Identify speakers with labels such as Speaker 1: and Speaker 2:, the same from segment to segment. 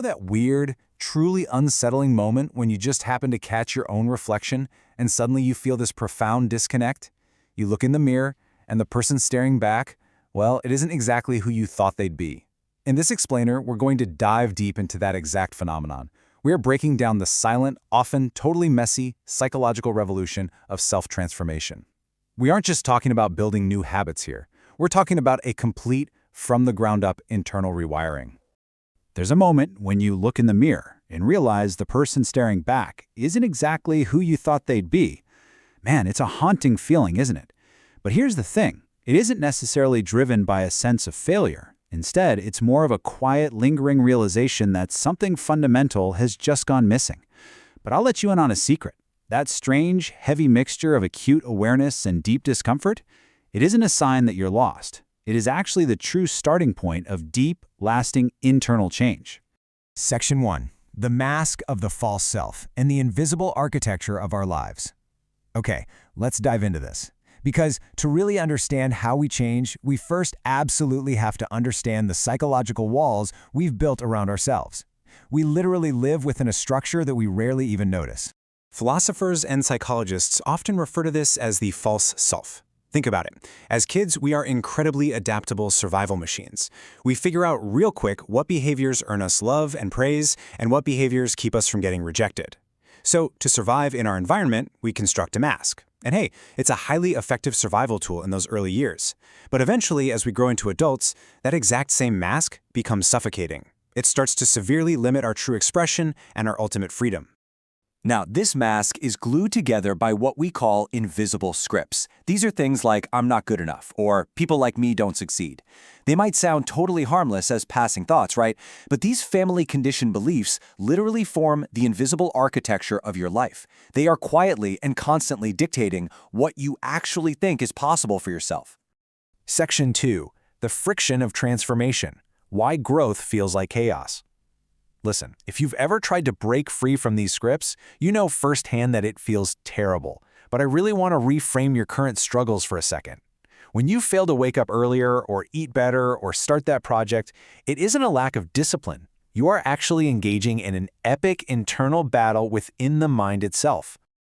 Speaker 1: know that weird, truly unsettling moment when you just happen to catch your own reflection and suddenly you feel this profound disconnect? You look in the mirror, and the person staring back, well, it isn't exactly who you thought they'd be. In this explainer, we're going to dive deep into that exact phenomenon. We are breaking down the silent, often totally messy, psychological revolution of self-transformation. We aren't just talking about building new habits here. We're talking about a complete, from-the-ground-up internal rewiring. There's a moment when you look in the mirror and realize the person staring back isn't exactly who you thought they'd be. Man, it's a haunting feeling, isn't it? But here's the thing. It isn't necessarily driven by a sense of failure. Instead, it's more of a quiet, lingering realization that something fundamental has just gone missing. But I'll let you in on a secret. That strange, heavy mixture of acute awareness and deep discomfort, it isn't a sign that you're lost. It is actually the true starting point of deep, lasting internal change.
Speaker 2: Section 1. The Mask of the False Self and the Invisible Architecture of Our Lives. Okay, let's dive into this. Because to really understand how we change, we first absolutely have to understand the psychological walls we've built around ourselves. We literally live within a structure that we rarely even notice.
Speaker 1: Philosophers and psychologists often refer to this as the false self. Think about it. As kids, we are incredibly adaptable survival machines. We figure out real quick what behaviors earn us love and praise, and what behaviors keep us from getting rejected. So, to survive in our environment, we construct a mask. And hey, it's a highly effective survival tool in those early years. But eventually, as we grow into adults, that exact same mask becomes suffocating. It starts to severely limit our true expression and our ultimate freedom.
Speaker 3: Now, this mask is glued together by what we call invisible scripts. These are things like, I'm not good enough, or people like me don't succeed. They might sound totally harmless as passing thoughts, right? But these family conditioned beliefs literally form the invisible architecture of your life. They are quietly and constantly dictating what you actually think is possible for yourself.
Speaker 2: Section 2. The Friction of Transformation. Why Growth Feels Like Chaos. Listen, if you've ever tried to break free from these scripts, you know firsthand that it feels terrible. But I really want to reframe your current struggles for a second. When you fail to wake up earlier, or eat better, or start that project, it isn't a lack of discipline. You are actually engaging in an epic internal battle within the mind itself.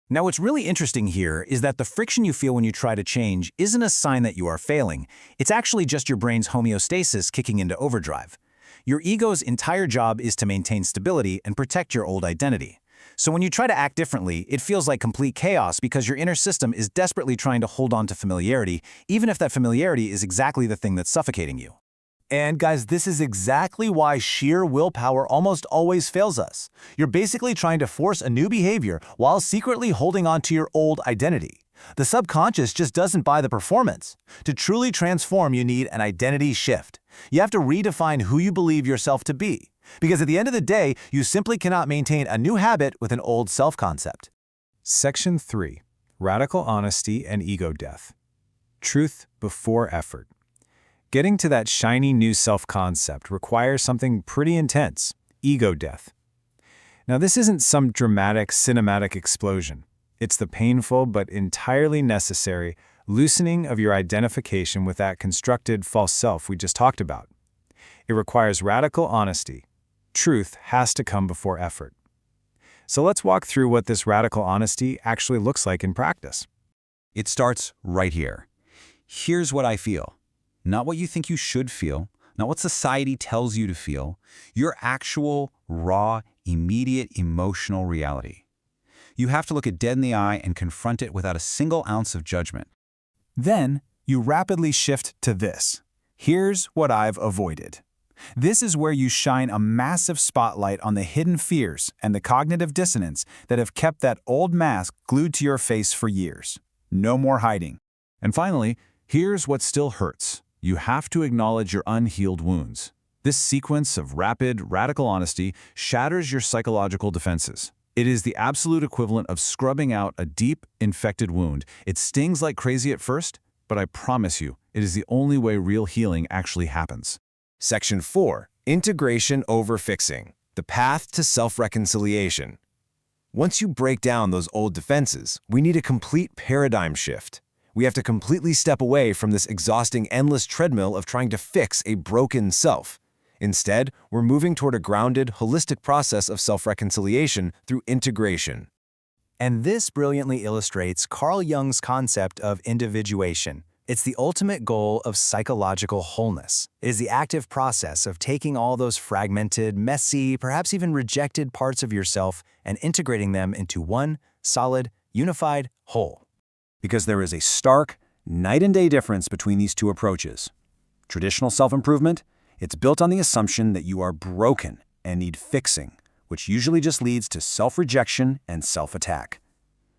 Speaker 2: Now, what's really interesting here is that the friction you feel when you try to change isn't a sign that you are failing. It's actually just your brain's homeostasis kicking into overdrive. Your ego's entire job is to maintain stability and protect your old identity. So when you try to act differently, it feels like complete chaos because your inner system is desperately trying to hold on to familiarity, even if that familiarity is exactly the thing that's suffocating you. And guys, this is exactly why sheer willpower almost always fails us. You're basically trying to force a new behavior while secretly holding on to your old identity. The subconscious just doesn't buy the performance. To truly transform, you need an identity shift. You have to redefine who you believe yourself to be. Because at the end of the day, you simply cannot maintain a new habit with an old self-concept. Section 3. Radical Honesty and Ego Death. Truth before effort. Getting to that shiny new self-concept requires something pretty intense: ego death. Now, this isn't some dramatic, cinematic explosion. It's the painful but entirely necessary loosening of your identification with that constructed false self we just talked about. It requires radical honesty. Truth has to come before effort. So let's walk through what this radical honesty actually looks like in practice.
Speaker 3: It starts right here. Here's what I feel. Not what you think you should feel, not what society tells you to feel, your actual, raw, immediate emotional reality. You have to look it dead in the eye and confront it without a single ounce of judgment.
Speaker 2: Then, you rapidly shift to this. Here's what I've avoided. This is where you shine a massive spotlight on the hidden fears and the cognitive dissonance that have kept that old mask glued to your face for years. No more hiding. And finally, here's what still hurts. You have to acknowledge your unhealed wounds. This sequence of rapid, radical honesty shatters your psychological defenses. It is the absolute equivalent of scrubbing out a deep, infected wound. It stings like crazy at first, but I promise you, it is the only way real healing actually happens.
Speaker 4: Section 4. Integration over fixing. The path to self-reconciliation. Once you break down those old defenses, we need a complete paradigm shift. We have to completely step away from this exhausting, endless treadmill of trying to fix a broken self. Instead, we're moving toward a grounded, holistic process of self-reconciliation through integration.
Speaker 2: And this brilliantly illustrates Carl Jung's concept of individuation. It's the ultimate goal of psychological wholeness. It is the active process of taking all those fragmented, messy, perhaps even rejected parts of yourself and integrating them into one solid, unified whole.
Speaker 3: Because there is a stark, night and day difference between these two approaches. Traditional self-improvement, it's built on the assumption that you are broken and need fixing, which usually just leads to self-rejection and self-attack.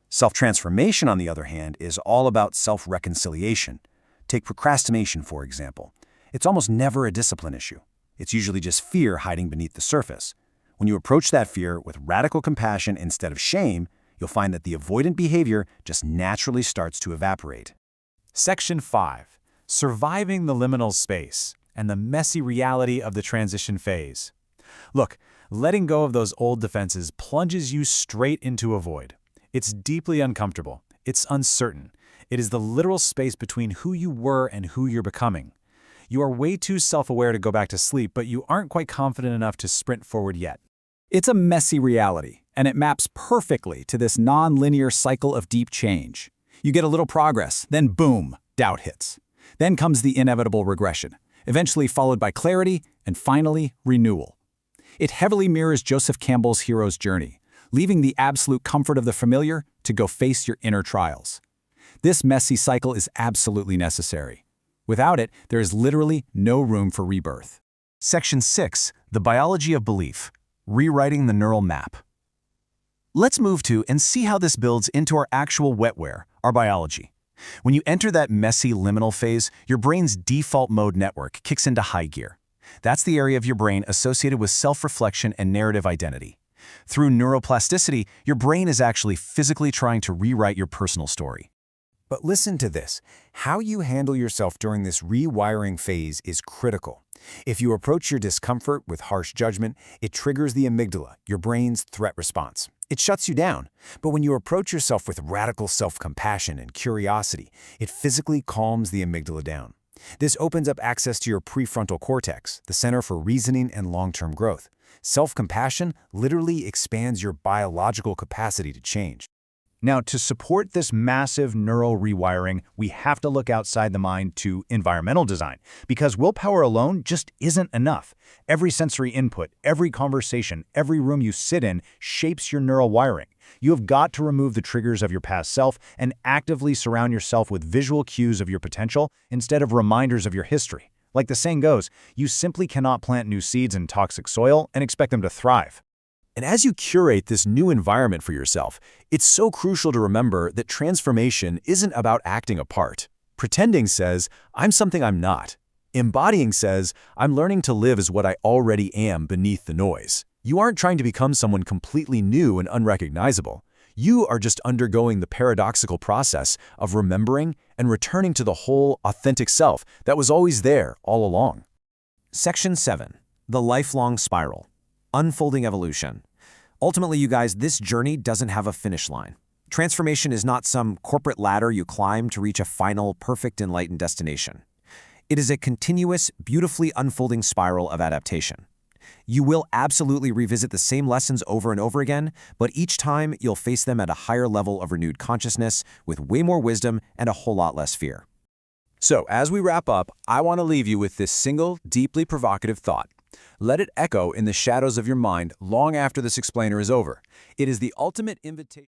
Speaker 3: Self-transformation, on the other hand, is all about self-reconciliation. Take procrastination, for example. It's almost never a discipline issue. It's usually just fear hiding beneath the surface. When you approach that fear with radical compassion instead of shame, you'll find that the avoidant behavior just naturally starts to evaporate.
Speaker 2: Section 5. Surviving the liminal space and the messy reality of the transition phase. Look, letting go of those old defenses plunges you straight into a void. It's deeply uncomfortable. It's uncertain. It is the literal space between who you were and who you're becoming. You are way too self-aware to go back to sleep, but you aren't quite confident enough to sprint forward yet.
Speaker 1: It's a messy reality, and it maps perfectly to this non-linear cycle of deep change. You get a little progress, then boom, doubt hits. Then comes the inevitable regression, eventually followed by clarity, and finally, renewal. It heavily mirrors Joseph Campbell's hero's journey, leaving the absolute comfort of the familiar to go face your inner trials. This messy cycle is absolutely necessary. Without it, there is literally no room for rebirth.
Speaker 2: Section 6. The biology of belief. Rewriting the neural map. Let's move to and see how this builds into our actual wetware, our biology. When you enter that messy liminal phase, your brain's default mode network kicks into high gear. That's the area of your brain associated with self-reflection and narrative identity. Through neuroplasticity, your brain is actually physically trying to rewrite your personal story.
Speaker 4: But listen to this. How you handle yourself during this rewiring phase is critical. If you approach your discomfort with harsh judgment, it triggers the amygdala, your brain's threat response. It shuts you down. But when you approach yourself with radical self-compassion and curiosity, it physically calms the amygdala down. This opens up access to your prefrontal cortex, the center for reasoning and long-term growth. Self-compassion literally expands your biological capacity to change.
Speaker 2: Now, to support this massive neural rewiring, we have to look outside the mind to environmental design, because willpower alone just isn't enough. Every sensory input, every conversation, every room you sit in shapes your neural wiring. You have got to remove the triggers of your past self and actively surround yourself with visual cues of your potential instead of reminders of your history. Like the saying goes, you simply cannot plant new seeds in toxic soil and expect them to thrive.
Speaker 3: And as you curate this new environment for yourself, it's so crucial to remember that transformation isn't about acting a part. Pretending says, I'm something I'm not. Embodying says, I'm learning to live as what I already am beneath the noise. You aren't trying to become someone completely new and unrecognizable. You are just undergoing the paradoxical process of remembering and returning to the whole, authentic self that was always there all along.
Speaker 2: Section 7. The lifelong spiral. Unfolding evolution. Ultimately, you guys, this journey doesn't have a finish line. Transformation is not some corporate ladder you climb to reach a final, perfect, enlightened destination. It is a continuous, beautifully unfolding spiral of adaptation. You will absolutely revisit the same lessons over and over again, but each time you'll face them at a higher level of renewed consciousness with way more wisdom and a whole lot less fear.
Speaker 3: So, as we wrap up, I want to leave you with this single, deeply provocative thought. Let it echo in the shadows of your mind long after this explainer is over. It is the ultimate invitation.